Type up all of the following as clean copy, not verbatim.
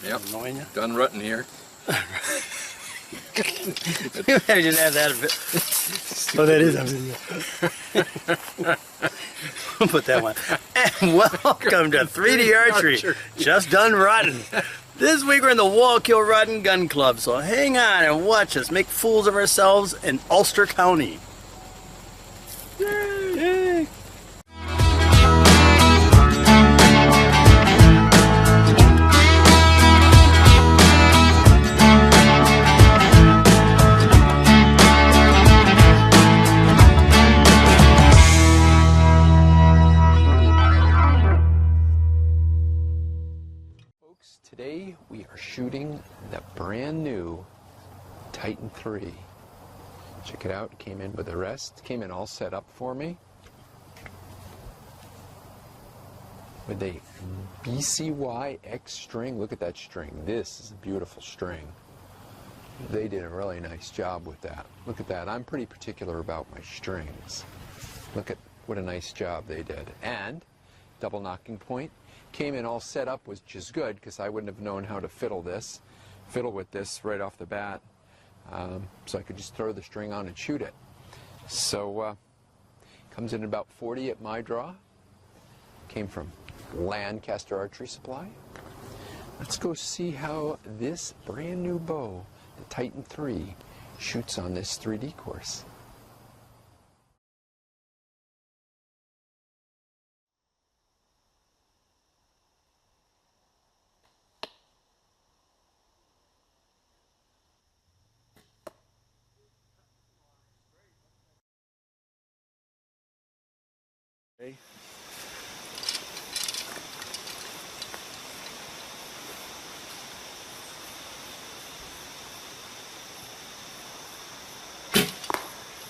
Yep. Annoying you. Done rutting here. Imagine that a bit. Oh, that is a video. We'll put that one. And welcome to 3D Archery. Just done rutting. This week we're in the Wallkill Rutting Gun Club, so hang on and watch us make fools of ourselves in Ulster County. Yay! Yay. Today we are shooting the brand new Titan 3. Check it out, it came in with the rest, came in all set up for me. With a BCY X string, look at that string, this is a beautiful string. They did a really nice job with that. Look at that, I'm pretty particular about my strings. Look at what a nice job they did. And double knocking point. Came in all set up, which is good because I wouldn't have known how to fiddle with this right off the bat. So I could just throw the string on and shoot it. So comes in about 40 at my draw. Came from Lancaster Archery Supply. Let's go see how this brand new bow, the Titan 3, shoots on this 3D course. Okay.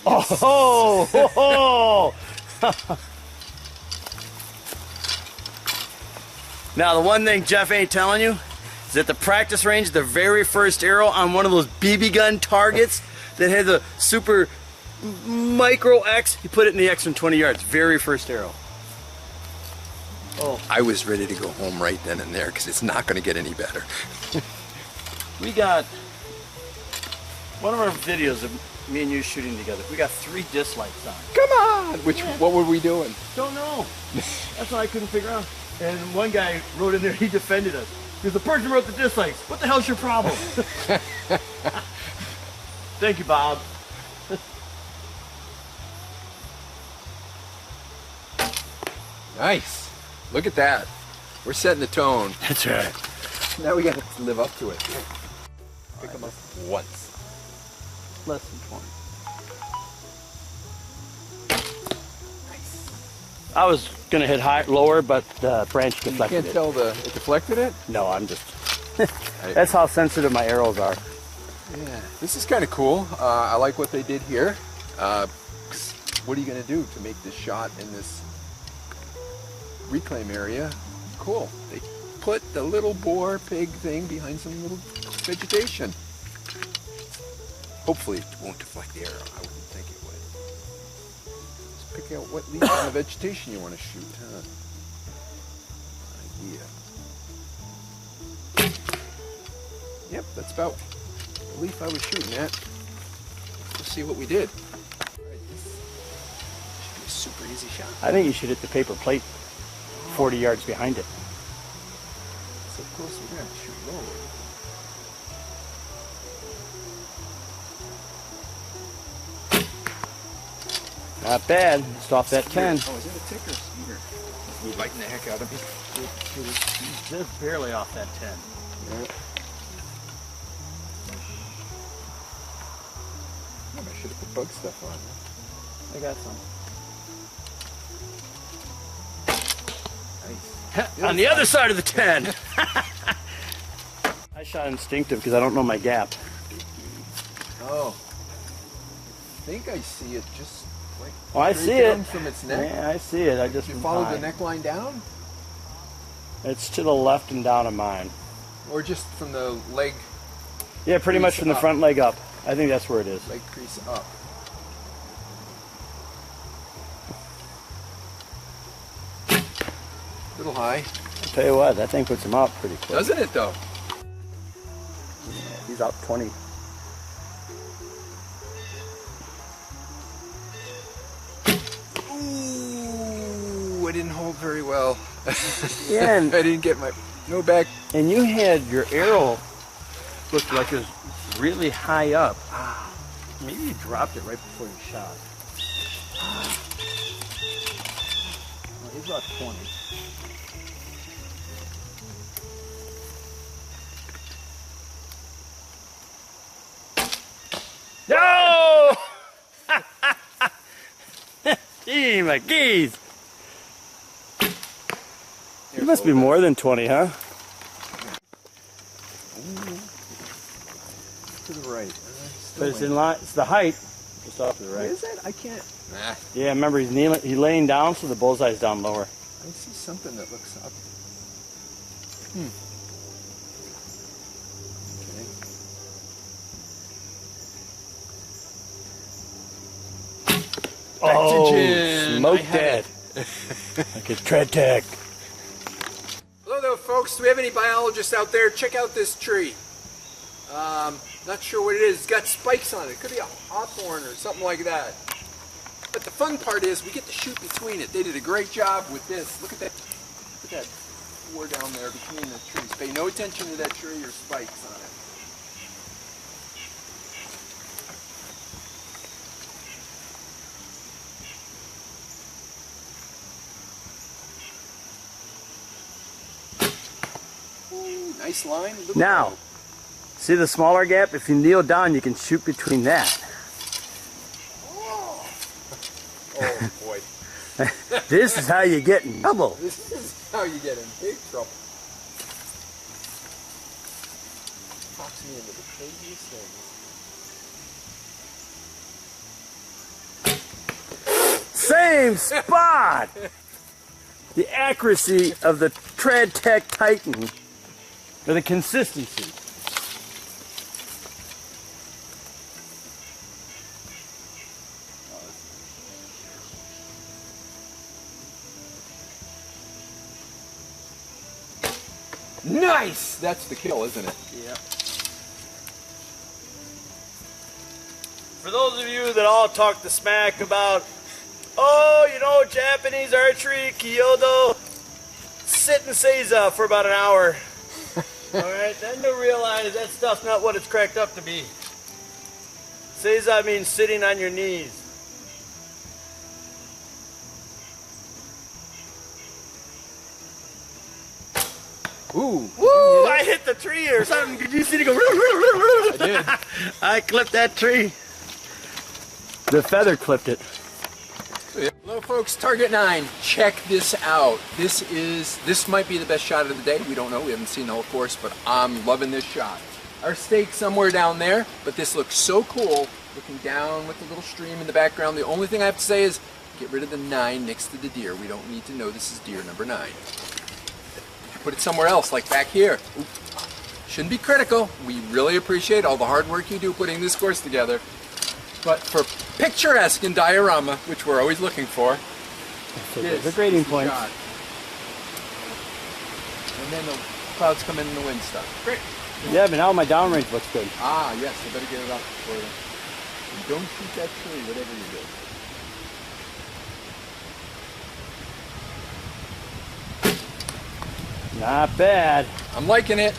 Yes. Oh! Now the one thing Jeff ain't telling you is at the practice range, the very first arrow on one of those BB gun targets that had the super micro X, he put it in the X from 20 yards. Very first arrow. Oh. I was ready to go home right then and there because it's not going to get any better. We got one of our videos of me and you shooting together. We got 3 dislikes on. Come on! What were we doing? Don't know. That's what I couldn't figure out. And one guy wrote in there, he defended us. Because the person wrote the dislikes. What the hell's your problem? Thank you, Bob. Nice. Look at that. We're setting the tone. That's right. Now we got to live up to it. Pick them up once. Less than 20. Nice. I was going to hit lower, but the branch deflected it. You can't tell it deflected it? No, I'm just... That's how sensitive my arrows are. Yeah. This is kind of cool. I like what they did here. What are you going to do to make this shot in this reclaim area cool? They put the little boar pig thing behind some little vegetation. Hopefully it won't deflect the arrow. I wouldn't think it would. Let's pick out what leaf in the vegetation you want to shoot, huh? Idea. Yep, that's about the leaf I was shooting at. Let's see what we did. Alright, this should be a super easy shot. I think you should hit the paper plate 40 yards behind it. So close we're going to shoot low. Not bad. Just off that 10. Oh, is that a tick or a speeder? He's biting the heck out of me. Just barely off that 10. Yeah. I should have put bug stuff on. I got some. Nice. On the other side of the 10. I shot instinctive because I don't know my gap. Oh. I think I see it just like Oh, I see it. from its neck. Yeah, I see it. I just You followed the neckline down? It's to the left and down of mine. Or just from the leg? Yeah, pretty much from the front leg up. I think that's where it is. Leg crease up. A little high. I'll tell you what, that thing puts him up pretty quick. Doesn't it though? he's out 20. Ooh, I didn't hold very well. Yeah, and I didn't get my no back. And you had your arrow looked like it was really high up. Ah, maybe you dropped it right before you shot. Well, he's about 20. No! Gee, my geez. You must be more than 20, huh? To the right. But it's in line. It's the height. Just off to the right. Is it? I can't. Nah. Yeah, remember he's kneeling. He's laying down, so the bullseye's down lower. I see something that looks up. Okay. Oh, smoke that. Like a tread tag. Hello there, folks. Do we have any biologists out there? Check out this tree. Not sure what it is. It's got spikes on it. It could be a hawthorn or something like that. But the fun part is we get to shoot between it. They did a great job with this. Look at that. Look at that four down there between the trees. Pay no attention to that tree or spikes on it. Nice line. Now, see the smaller gap? If you kneel down, you can shoot between that. Oh boy. This is how you get in trouble. This is how you get in big trouble. Talks me into the craziest things. Same spot! The accuracy of the Tread Tech Titan, or the consistency. Nice! That's the kill, isn't it? Yeah. For those of you that all talk the smack about, oh, you know, Japanese archery, Kyoto, sit in Seiza for about an hour. Alright, then to realize that stuff's not what it's cracked up to be. Seiza means sitting on your knees. Ooh! Woo! I hit the tree or something. Did you see it go? I did. I clipped that tree. The feather clipped it. Hello folks, Target 9, check this out. This might be the best shot of the day. We don't know, we haven't seen the whole course, but I'm loving this shot. Our stake somewhere down there, but this looks so cool, looking down with the little stream in the background. The only thing I have to say is, get rid of the 9 next to the deer. We don't need to know this is deer number 9. Put it somewhere else, like back here. Oop. Shouldn't be critical. We really appreciate all the hard work you do putting this course together. But for picturesque and diorama, which we're always looking for, the grading point. And then the clouds come in and the wind stuff. Great. Yeah, but now my downrange looks good. Ah, yes, I better get it up for you. And don't shoot that tree, whatever you do. Not bad. I'm liking it.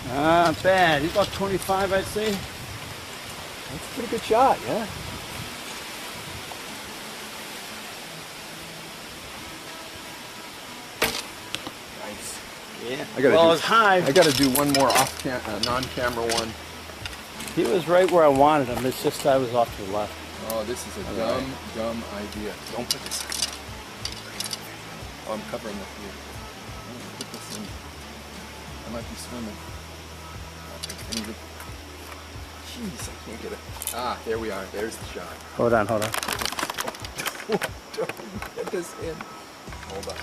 Not bad. He's about 25, I'd say. That's a pretty good shot, yeah. Nice. Yeah. Well, it's high. I got to do one more non-camera one. He was right where I wanted him. It's just I was off to the left. Oh, this is a dumb idea. Don't put this in. Oh, I'm covering the field. Put this in. I might be swimming. Jeez, I can't get it. Ah, there we are. There's the shot. Hold on. Don't get this in. Hold on.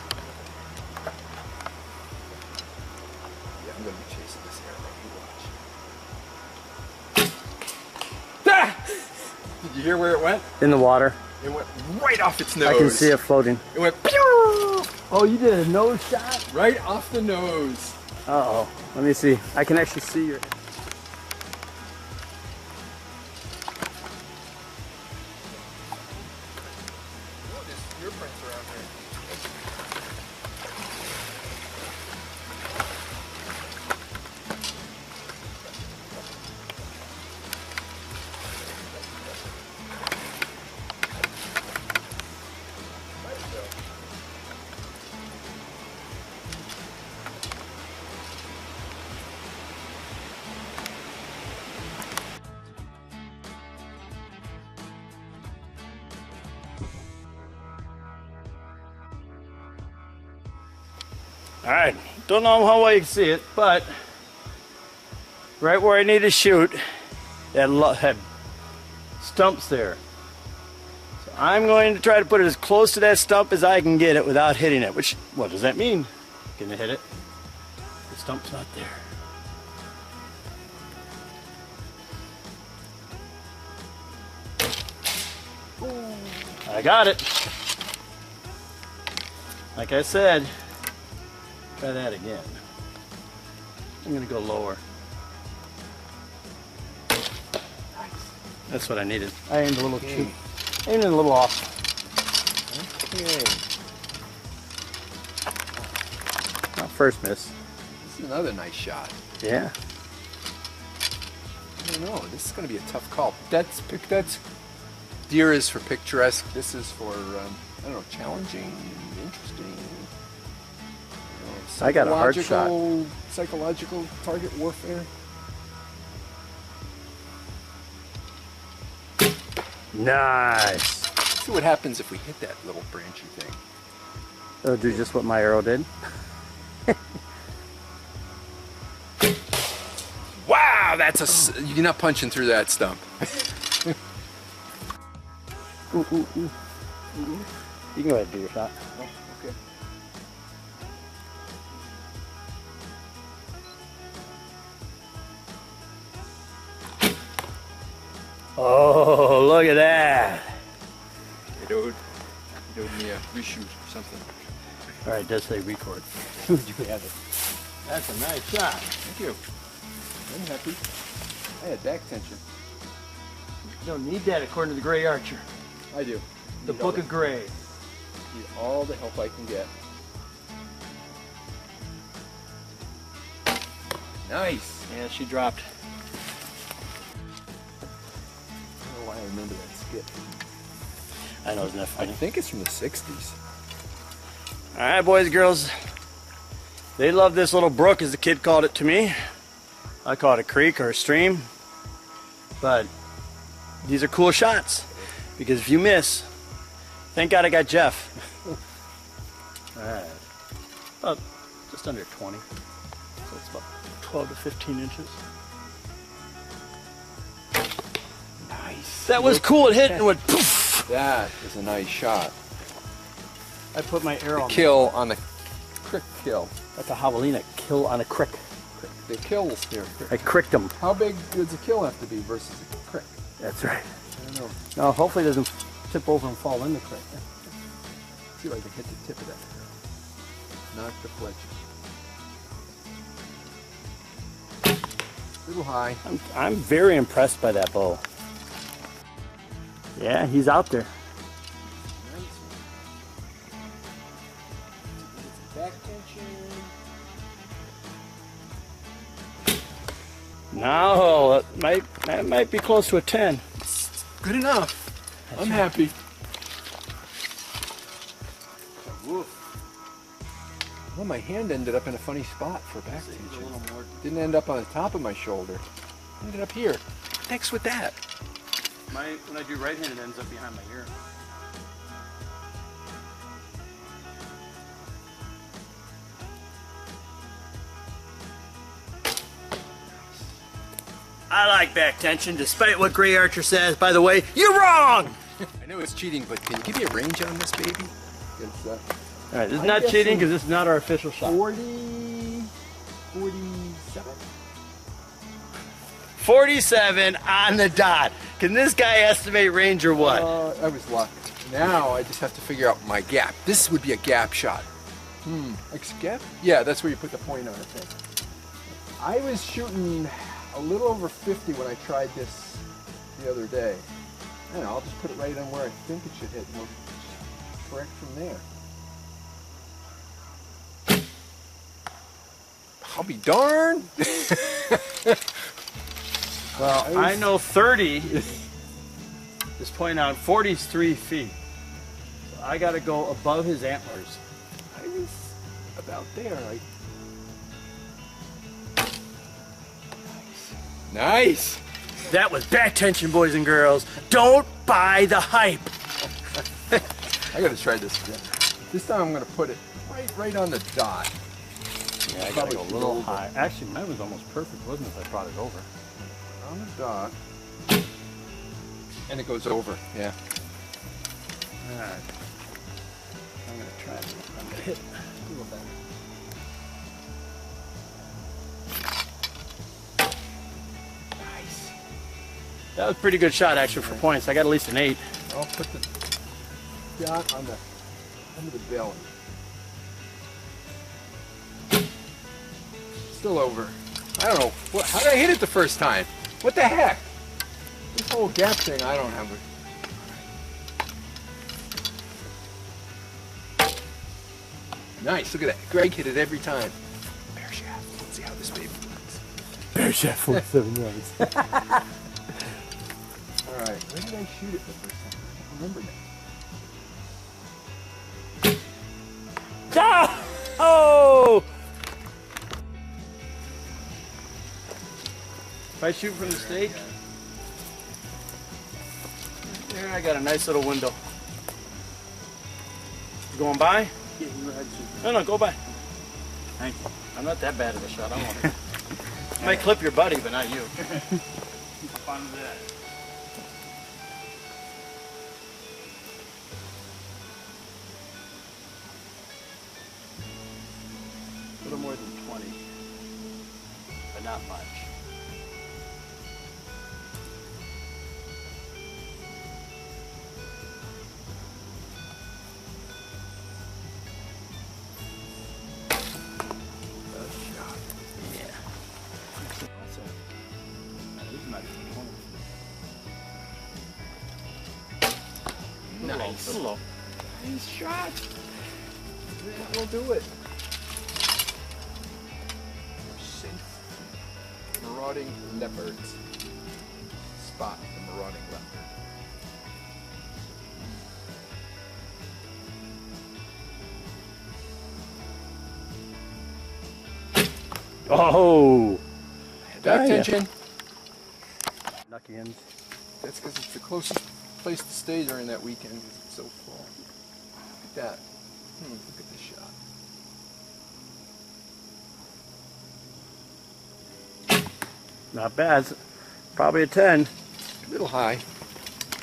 Yeah, I'm going to be chasing this arrow. You watch. Ah! Did you hear where it went? In the water. It went right off its nose. I can see it floating. It went pew! Oh, you did a nose shot? Right off the nose. Uh-oh. Let me see. I can actually see your... All right, don't know how well you can see it, but right where I need to shoot, that had stumps there. So I'm going to try to put it as close to that stump as I can get it without hitting it, which, what does that mean? Gonna hit it. The stump's not there. I got it. Like I said, try that again. I'm gonna go lower. That's what I needed. I aimed a little too, aimed a little off. Okay. Not first miss. This is another nice shot. Yeah. I don't know. This is going to be a tough call. That's deer is for picturesque. This is for I don't know, challenging, interesting. I got a hard shot. Psychological target warfare. Nice. Let's see what happens if we hit that little branchy thing. It'll do just what my arrow did. Wow, that's a. You're not punching through that stump. Ooh, ooh, ooh. You can go ahead and do your shot. Oh, okay. Oh, look at that. Hey, dude. You owed me a reshoot or something. All right, does say record. You have it. That's a nice shot. Thank you. I'm happy. I had back tension. You don't need that according to the Gray Archer. I do. The Book of Gray. Need all the help I can get. Nice. Yeah, she dropped. I don't know why I remember that skit. I know, isn't that I funny? think it's from the 60s. All right, boys and girls. They love this little brook, as the kid called it to me. I call it a creek or a stream. But these are cool shots. Because if you miss, thank God I got Jeff. All right. About just under 20. So it's about 12 to 15 inches. Nice. That was cool. It hit and went poof. That is a nice shot. I put my arrow on Kill on the crick kill. That's a javelina kill on a crick. The kills here. I cricked him. How big does a kill have to be versus a crick? That's right. I don't know. No, hopefully it doesn't tip over and fall in the crick. See if I can hit the tip of that arrow. Not the fletch. A little high. I'm very impressed by that bow. Yeah, he's out there. Back tension. No, that might be close to a 10. Good enough. I'm happy. Well, my hand ended up in a funny spot for back tension. Didn't end up on the top of my shoulder. Ended up here. Next with that. When I do right-handed, it ends up behind my ear. I like back tension, despite what Gray Archer says. By the way, you're wrong! I know it's cheating, but can you give me a range on this baby? All right, this is not cheating because this is not our official shot. 40, 47? 47 on the dot. Can this guy estimate range or what? I was lucky. Now I just have to figure out my gap. This would be a gap shot. Like gap? Yeah, that's where you put the point on it. I think. I was shooting a little over 50 when I tried this the other day. I don't know, I'll just put it right on where I think it should hit and we'll correct from there. I'll be darned. Well, I know 30 is pointing out 43 feet. So I got to go above his antlers. I was about there. Nice. That was back tension, boys and girls. Don't buy the hype. I gotta try this again. This time I'm gonna put it right on the dot. Yeah, I gotta go a little high. Actually, mine was almost perfect, wasn't it, if I brought it over? On the dot. And it goes over, yeah. Alright. I'm gonna try it. I'm gonna hit a little better. Nice. That was a pretty good shot, actually, for points. I got at least an 8. I'll put the dot on the under the belly. Still over. I don't know. How did I hit it the first time? What the heck? This whole gap thing, I don't have it. Nice, look at that. Greg hit it every time. Bear shaft. Let's see how this baby works. Bear shaft 47 yards. Alright, where did I shoot it the first time? I don't remember now. Ah! Oh! If I shoot from the stake, there I got a nice little window. You going by? No, go by. Thank you. I'm not that bad of a shot. I want it. I might clip your buddy, but not you. Keep fun of that. A little more than 20, but not much. Nice. A little low. Nice shot. That will do it. Safe. Marauding leopards. Spot the marauding leopard. Oh! Back tension. Lucky ends. That's because it's the closest place to stay during that weekend because it's so full. Look at that. Look at this shot. Not bad. Probably a 10. A little high.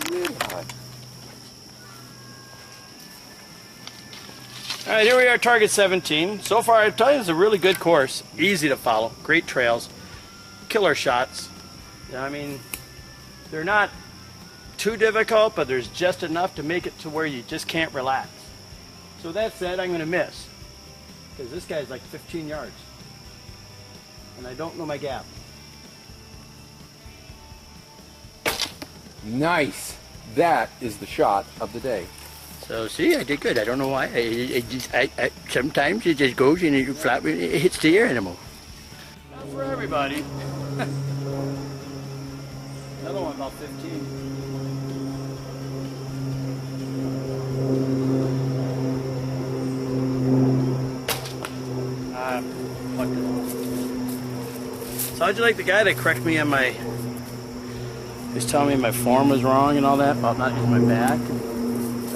A little high. All right, here we are, target 17. So far, I tell you, it's a really good course. Easy to follow. Great trails. Killer shots. I mean, they're not too difficult, but there's just enough to make it to where you just can't relax. So that said, I'm going to miss. Because this guy's like 15 yards. And I don't know my gap. Nice. That is the shot of the day. So see, I did good. I don't know why. I sometimes it just goes and it flat. It hits the air anymore. Not for everybody. Another one about 15. So how'd you like the guy that corrected me on my? He's telling me my form was wrong and all that about not using my back.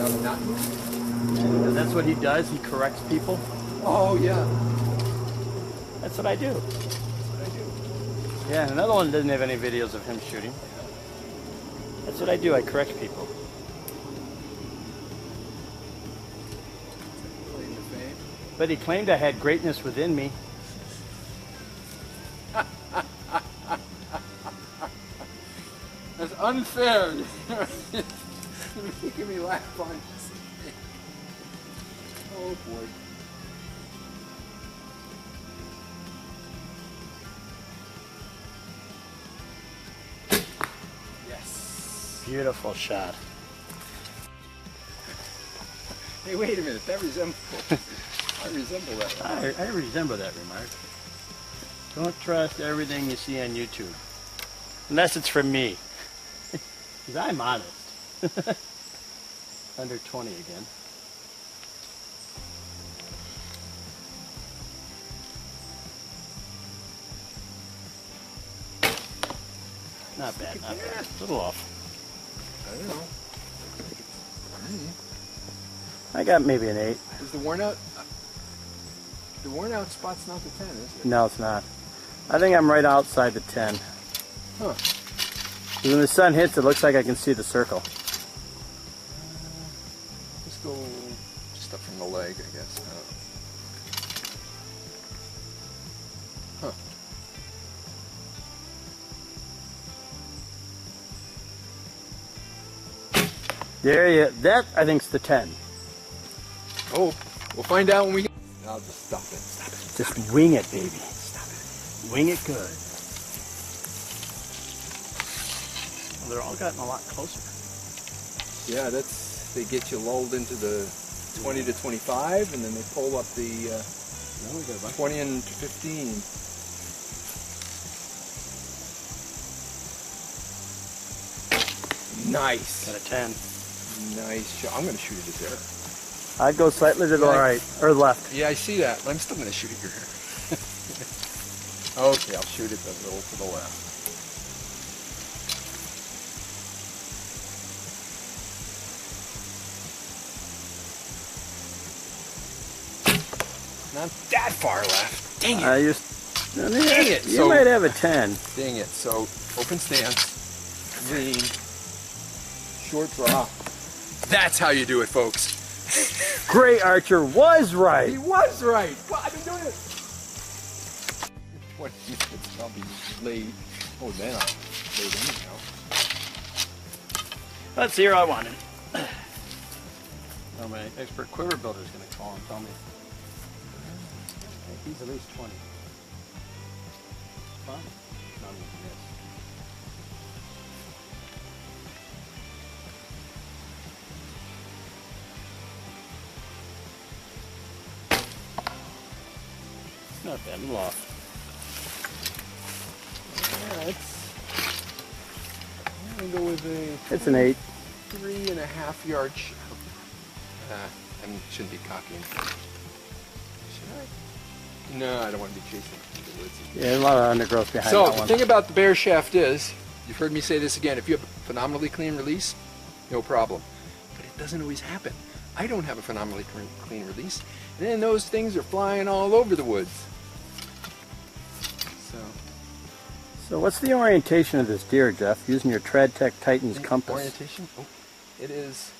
And that's what he does. He corrects people. Oh yeah. That's what I do. That's what I do. Yeah, another one doesn't have any videos of him shooting. That's what I do. I correct people. Claim to fame. But he claimed I had greatness within me. That's unfair. You're making me laugh on this. Oh boy. Yes. Beautiful shot. Hey, wait a minute. That resembles. I resemble that one. I resemble that remark. Don't trust everything you see on YouTube. Unless it's from me. Because I'm honest. Under 20 again. Not bad, not bad. A little off. I don't know. I got maybe an 8. Is the worn out? the worn out spot's not the 10, is it? No, it's not. I think I'm right outside the 10. Huh. When the sun hits, it looks like I can see the circle. Let's go just up from the leg, I guess. Huh. There you. That I think's the 10. Oh, we'll find out when we get. I'll just stop it. Stop it. Just wing it, baby. Stop it. Wing it good. Well, they're all getting a lot closer. Yeah, they get you lulled into the 20 to 25, and then they pull up the 20 and 15. Nice. Got a 10. Nice shot. I'm going to shoot it at there. I'd go slightly to the right or left. Yeah, I see that, but I'm still going to shoot at your hair. Okay, I'll shoot it a little to the left. Not that far left. Dang it. Dang it. You might have a 10. Dang it. So, open stance, lean, short drop. That's how you do it, folks. Gray Archer was right. He was right. Well, I've been doing it. 20 minutes, I'll be late. Oh, then I'm late anyhow. Let's see where I wanted. Oh, my expert quiver builder is going to call and tell me. He's at least 20. Fun. Not even this. Not bad. I'm off. Yeah, I'm going to go with a... It's an 8. 3.5 yard shot. I shouldn't be copying. Should I? No, I don't want to be chasing the woods. Yeah, a lot of undergrowth behind So, that the one. thing about the bear shaft is, you've heard me say this again, if you have a phenomenally clean release, no problem. But it doesn't always happen. I don't have a phenomenally clean release, and then those things are flying all over the woods. So what's the orientation of this deer, Jeff, using your Trad Tech Titan's compass? Orientation? Oh, it is.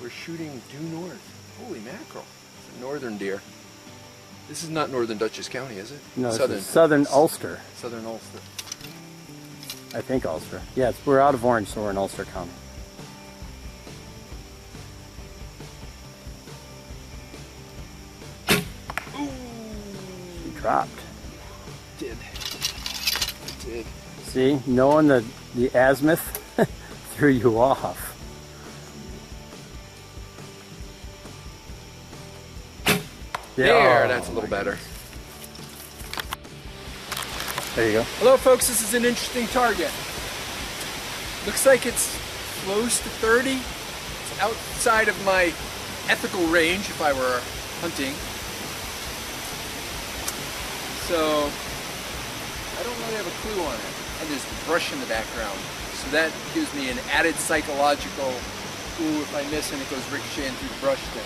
We're shooting due north. Holy mackerel. It's a northern deer. This is not northern Dutchess County, is it? No, it's southern Ulster. Southern Ulster. I think Ulster. Yeah, we're out of Orange, so we're in Ulster County. Ooh! She dropped. It did. See, knowing the azimuth threw you off. There, Oh, that's a little better. There you go. Hello folks, this is an interesting target. Looks like it's close to 30. It's outside of my ethical range if I were hunting. So, I don't really have a clue on it. And there's brush in the background. So that gives me an added psychological, ooh, if I miss and it goes ricocheting through the brush thing.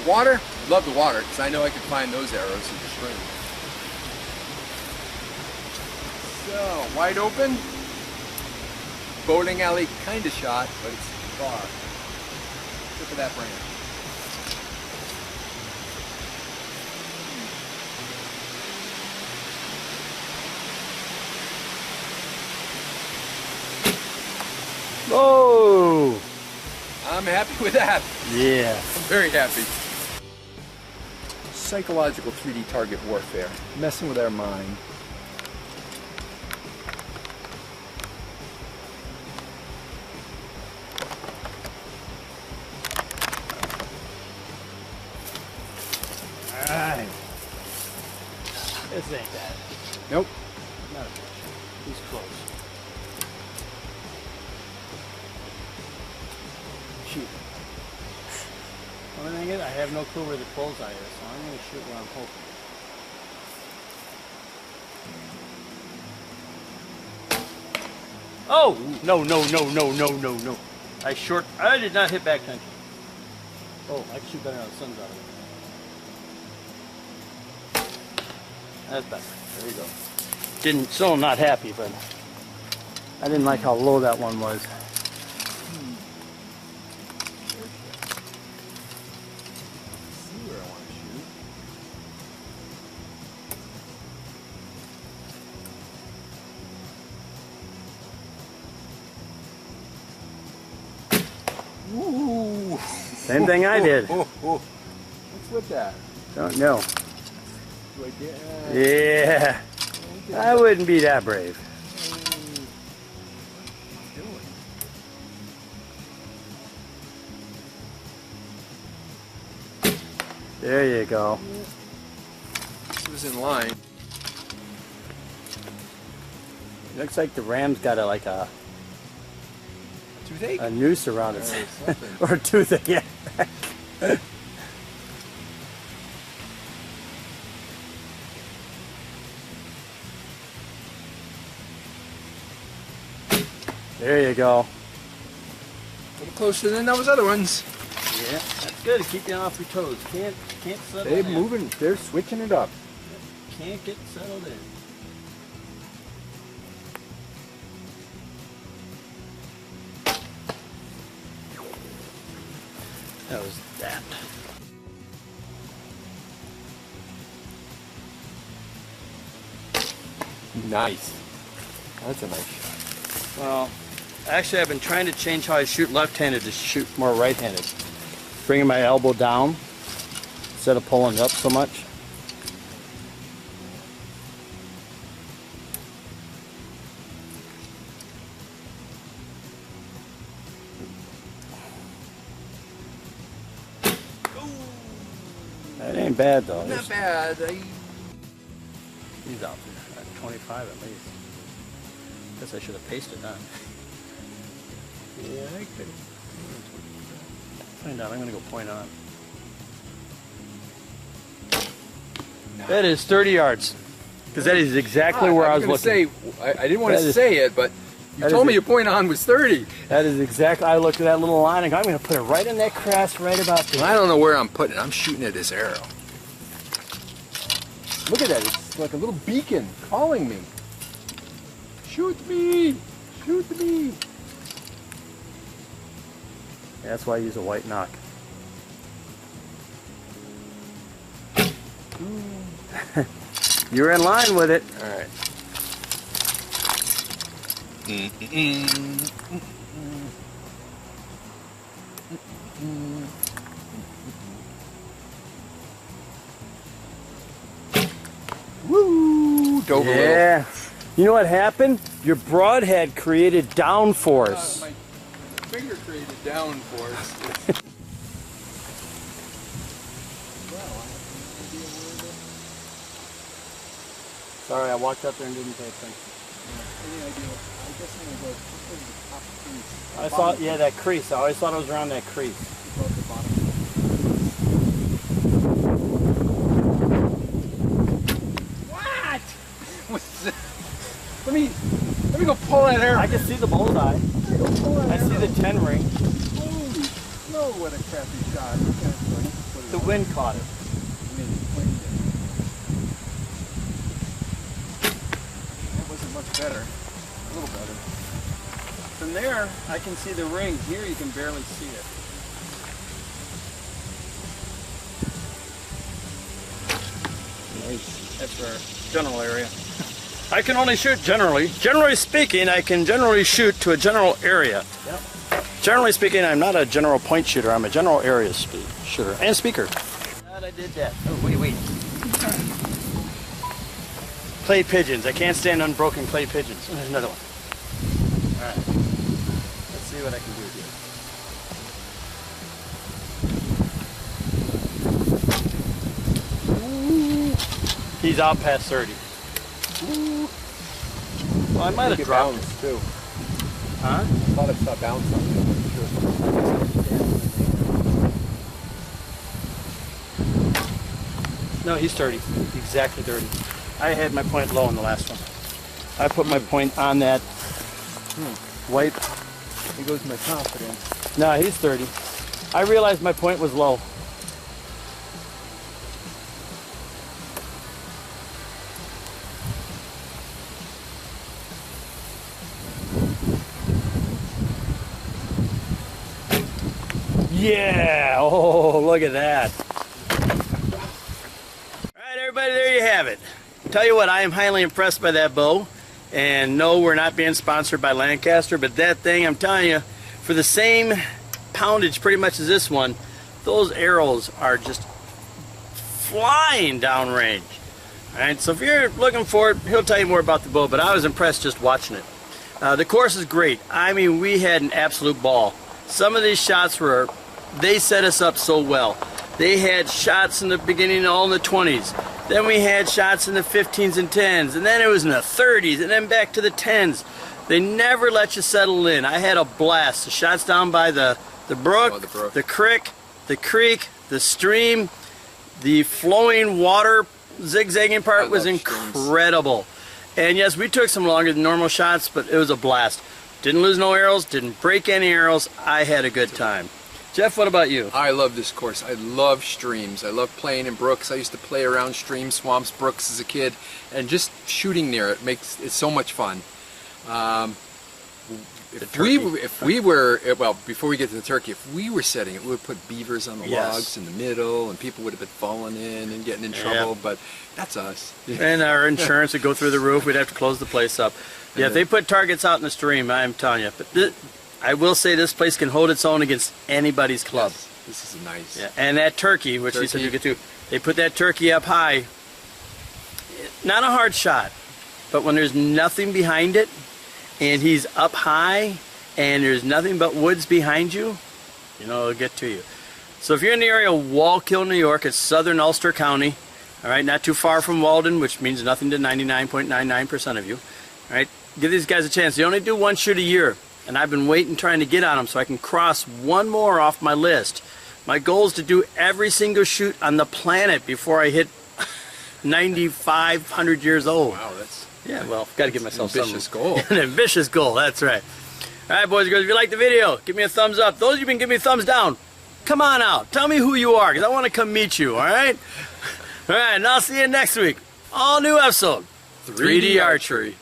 The water, love the water, because I know I can find those arrows in the stream. So, wide open. Bowling alley kind of shot, but it's far. Look at that branch. Oh! I'm happy with that. Yeah. I'm very happy. Psychological 3D target warfare. Messing with our mind. Alright. This ain't bad. Nope. Not a fish. He's close. Shoot. Only thing is, I have no clue where the bullseye is, so I'm going to shoot where I'm hoping. Oh! No. I did not hit back tension. Oh, I can shoot better now the sun's out of it. That's better. There you go. Still not happy, but I didn't like how low that one was. Ooh. Same thing I did. What's with that? Don't know. Like, Yeah. I wouldn't be that brave. There you go. This was in line. Looks like the ram's got a Toothache? a noose around it. Or a toothache, yeah. There you go. A little closer than those other ones. Yeah, that's good to keep you off your toes. Can't settle They're in. moving, they're switching it up. Can't get settled in. That was that. Nice. That's a nice shot. Well, actually I've been trying to change how I shoot left-handed to shoot more right-handed. Bringing my elbow down instead of pulling it up so much. That ain't bad though. Not bad. He's out there at 25 at least. Guess I should have pasted that. Yeah, I could. Find out. I'm gonna go point on. Nice. That is 30 yards. Because that is exactly where I was looking. I didn't want to say it, but you told me your point on was 30. That is exactly. I looked at that little line and go, I'm gonna put it right in that crest, right about there. I don't know where I'm putting it. I'm shooting at this arrow. Look at that. It's like a little beacon calling me. Shoot me! Shoot me! Yeah, that's why I use a white knock. You're in line with it. All right. Woo! Dove a little. Yeah. You know what happened? Your broadhead created downforce. My finger created downforce. Sorry, I walked up there and didn't pay attention. I saw, yeah, that crease. I always thought it was around that crease. What? Let me go pull that arrow. I can see the bullseye. I see the 10 ring. Holy snow, what a crappy shot. The wind caught it. That wasn't much better. A little better. From there, I can see the ring. Here, you can barely see it. That's for general area. I can only shoot generally. Generally speaking, I can generally shoot to a general area. Yep. Generally speaking, I'm not a general point shooter. I'm a general area shooter and speaker. Glad I did that. Oh, wait. Clay pigeons. I can't stand unbroken clay pigeons. There's another one. All right. Let's see what I can do here. Ooh. He's out past 30. Ooh. Well, I might have dropped bounce too. Huh? I thought I saw bounce on it. No, he's 30. Exactly 30. I had my point low in the last one. I put my point on that white. Here goes my confidence. No, he's 30. I realized my point was low. Yeah! Oh, look at that. Alright, everybody, there you have it. Tell you what, I am highly impressed by that bow. And no, we're not being sponsored by Lancaster, but that thing, I'm telling you, for the same poundage pretty much as this one, those arrows are just flying downrange. Alright, so if you're looking for it, he'll tell you more about the bow, but I was impressed just watching it. The course is great. I mean, we had an absolute ball. Some of these shots were, they set us up so well. They had shots in the beginning all in the 20s. Then we had shots in the 15s and 10s. And then it was in the 30s and then back to the 10s. They never let you settle in. I had a blast. The shots down by the brook, the creek, the stream, the flowing water zigzagging part was incredible. And yes, we took some longer than normal shots, but it was a blast. Didn't lose no arrows, didn't break any arrows. I had a good time. Jeff, what about you? I love this course. I love streams. I love playing in brooks. I used to play around streams, swamps, brooks as a kid, and just shooting near it makes it so much fun. If we were, well, before we get to the turkey, if we were setting it, we would put beavers on the logs in the middle, and people would have been falling in and getting in trouble, but that's us. And our insurance would go through the roof. We'd have to close the place up. Yeah, if they put targets out in the stream, I'm telling you. But I will say this place can hold its own against anybody's club. Yes, this is nice. Yeah, and that turkey, which he said you get to, they put that turkey up high. Not a hard shot, but when there's nothing behind it, and he's up high, and there's nothing but woods behind you, you know, it'll get to you. So if you're in the area of Wallkill, New York, it's southern Ulster County, all right, not too far from Walden, which means nothing to 99.99% of you, all right, give these guys a chance. They only do one shoot a year, and I've been waiting trying to get on them so I can cross one more off my list. My goal is to do every single shoot on the planet before I hit 9,500 years old. Wow, that's... Yeah, well, got to give myself an ambitious goal. An ambitious goal, that's right. All right, boys and girls, if you like the video, give me a thumbs up. Those of you who been giving me thumbs down, come on out. Tell me who you are, because I want to come meet you, all right? All right, and I'll see you next week. All new episode, 3D Archery.